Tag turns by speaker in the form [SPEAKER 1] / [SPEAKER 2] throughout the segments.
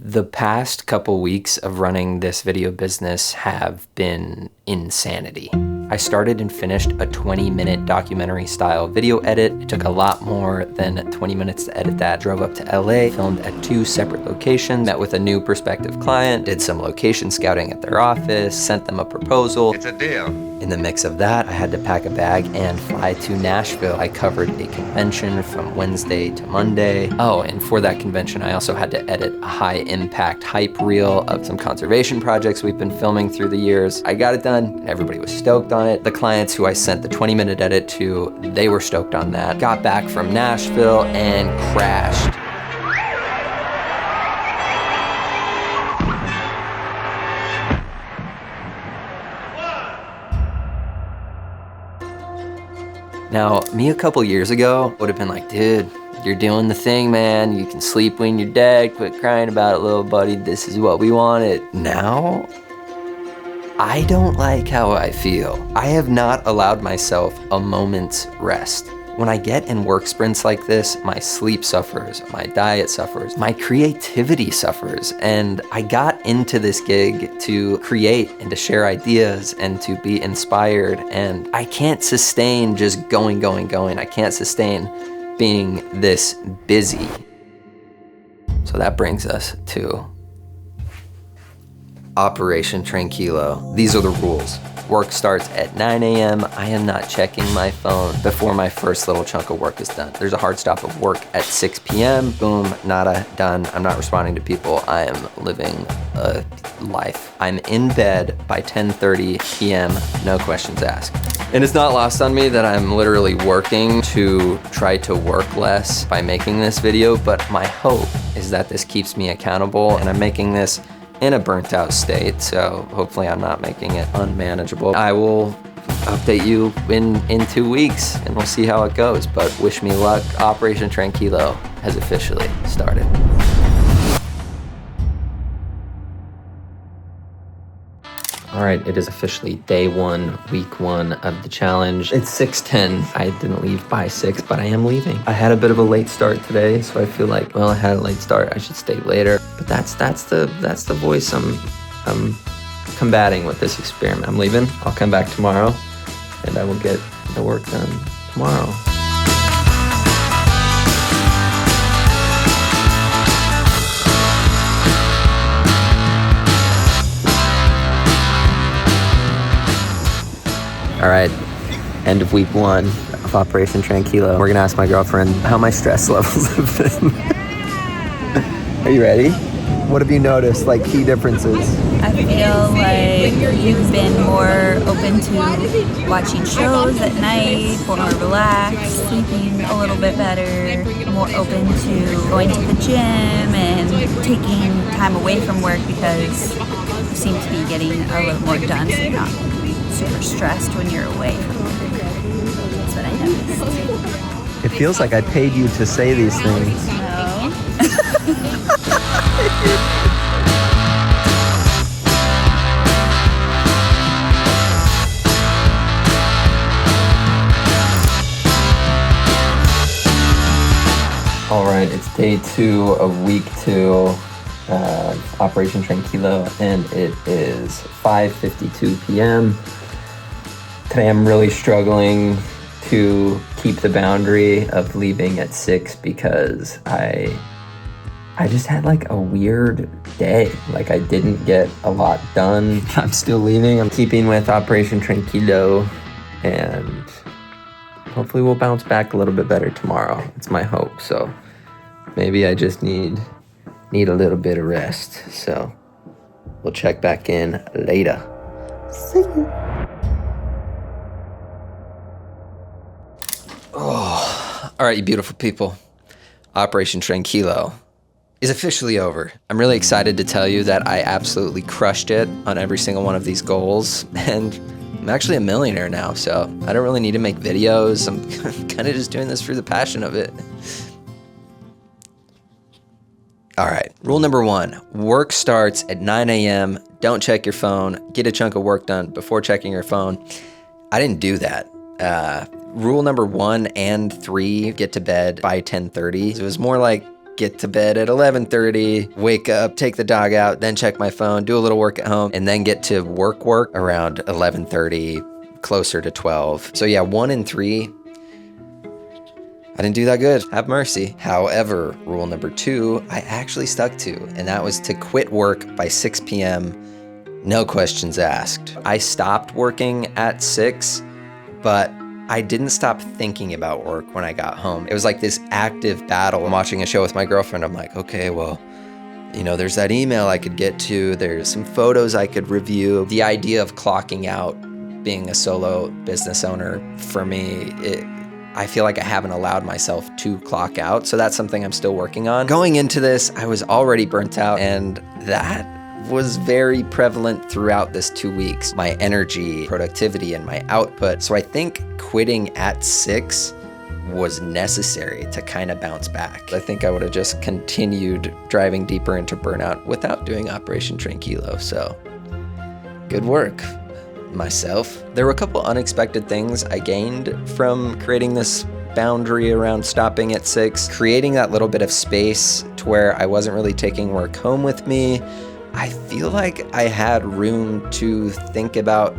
[SPEAKER 1] The past couple weeks of running this video business have been insanity. I started and finished a 20-minute documentary style video edit. It took a lot more than 20 minutes to edit that. Drove up to LA, filmed at 2 separate locations, met with a new prospective client, did some location scouting at their office, sent them a proposal.
[SPEAKER 2] It's a deal.
[SPEAKER 1] In the mix of that, I had to pack a bag and fly to Nashville. I covered a convention from Wednesday to Monday. Oh, and for that convention, I also had to edit a high impact hype reel of some conservation projects we've been filming through the years. I got it done, and everybody was stoked on it. The clients who I sent the 20-minute edit to, they were stoked on that. Got back from Nashville and crashed. Now, me a couple years ago would have been like, dude, you're doing the thing, man. You can sleep when you're dead. Quit crying about it, little buddy. This is what we wanted. Now, I don't like how I feel. I have not allowed myself a moment's rest. When I get in work sprints like this, my sleep suffers, my diet suffers, my creativity suffers. And I got into this gig to create and to share ideas and to be inspired. And I can't sustain just going. I can't sustain being this busy. So that brings us to Operation Tranquilo. These are the rules. Work starts at 9 a.m. I am not checking my phone before my first little chunk of work is done. There's a hard stop of work at 6 p.m. Boom, nada, done. I'm not responding to people. I am living a life. I'm in bed by 10:30 p.m. No questions asked. And it's not lost on me that I'm literally working to try to work less by making this video, but my hope is that this keeps me accountable, and I'm making this in a burnt out state, so hopefully I'm not making it unmanageable. I will update you in 2 weeks and we'll see how it goes, but wish me luck. Operation Tranquilo has officially started. All right, it is officially day 1, week 1 of the challenge. It's 6:10. I didn't leave by 6, but I am leaving. I had a bit of a late start today, so I feel like, well, I had a late start. I should stay later. But that's the voice I'm combating with this experiment. I'm leaving. I'll come back tomorrow, and I will get the work done tomorrow. All right, end of week 1 of Operation Tranquilo. We're gonna ask my girlfriend how my stress levels have been. Are you ready? What have you noticed, like key differences?
[SPEAKER 3] I feel like you've been more open to watching shows at night, more relaxed, sleeping a little bit better, more open to going to the gym and taking time away from work because you seem to be getting a little more done, so you're not super stressed when you're away from work. That's what I noticed.
[SPEAKER 1] It feels like I paid you to say these things.
[SPEAKER 3] No.
[SPEAKER 1] All right, it's day 2 of week 2 of Operation Tranquilo, and it is 5:52 p.m. Today I'm really struggling to keep the boundary of leaving at 6 because I just had like a weird day. Like I didn't get a lot done. I'm still leaving. I'm keeping with Operation Tranquilo, and hopefully we'll bounce back a little bit better tomorrow. It's my hope. So maybe I just need a little bit of rest. So we'll check back in later. See you. Oh, all right, you beautiful people. Operation Tranquilo is officially over. I'm really excited to tell you that I absolutely crushed it on every single one of these goals, and I'm actually a millionaire now, so I don't really need to make videos. I'm kind of just doing this for the passion of it. All right, rule number 1, work starts at 9 a.m. Don't check your phone. Get a chunk of work done before checking your phone. I didn't do that. Rule number 1 and 3, get to bed by 10:30. It was more like get to bed at 11:30, wake up, take the dog out, then check my phone, do a little work at home, and then get to work around 11:30, closer to 12. So yeah, 1 in 3, I didn't do that good. Have mercy. However, rule number 2, I actually stuck to, and that was to quit work by 6 p.m., no questions asked. I stopped working at 6, but I didn't stop thinking about work when I got home. It was like this active battle. I'm watching a show with my girlfriend. I'm like, okay, well, there's that email I could get to. There's some photos I could review. The idea of clocking out, being a solo business owner, for me, I feel like I haven't allowed myself to clock out. So that's something I'm still working on. Going into this, I was already burnt out, and that was very prevalent throughout this 2 weeks. My energy, productivity, and my output. So I think quitting at 6 was necessary to kind of bounce back. I think I would have just continued driving deeper into burnout without doing Operation Tranquilo. So good work, myself. There were a couple unexpected things I gained from creating this boundary around stopping at 6, creating that little bit of space to where I wasn't really taking work home with me. I feel like I had room to think about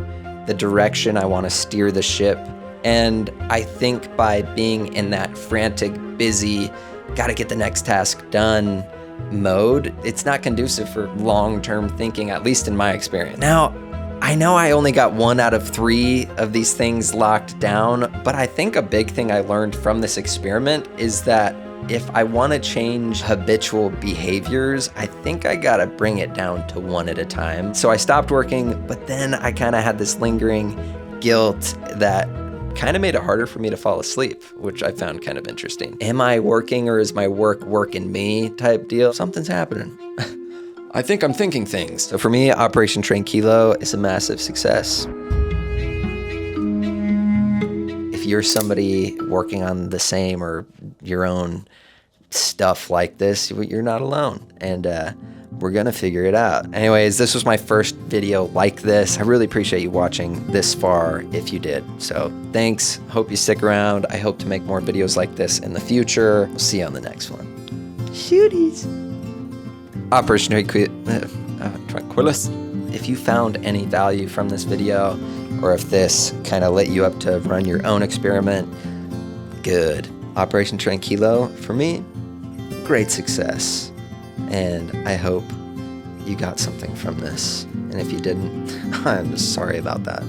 [SPEAKER 1] the direction I want to steer the ship. And I think by being in that frantic, busy, gotta get the next task done mode, it's not conducive for long-term thinking, at least in my experience. Now, I know I only got 1 out of 3 of these things locked down, but I think a big thing I learned from this experiment is that if I want to change habitual behaviors, I think I gotta bring it down to 1 at a time. So I stopped working, but then I kind of had this lingering guilt that kind of made it harder for me to fall asleep, which I found kind of interesting. Am I working, or is my work working me type deal? Something's happening. I think I'm thinking things. So for me, Operation Tranquilo is a massive success. If you're somebody working on the same or your own stuff like this, you're not alone, and we're gonna figure it out. Anyways, this was my first video like this. I really appreciate you watching this far if you did. So thanks, hope you stick around. I hope to make more videos like this in the future. We'll see you on the next one. Shooties. Operation Tranquilis. If you found any value from this video, or if this kind of lit you up to run your own experiment, good. Operation Tranquilo, for me, great success. And I hope you got something from this. And if you didn't, I'm sorry about that.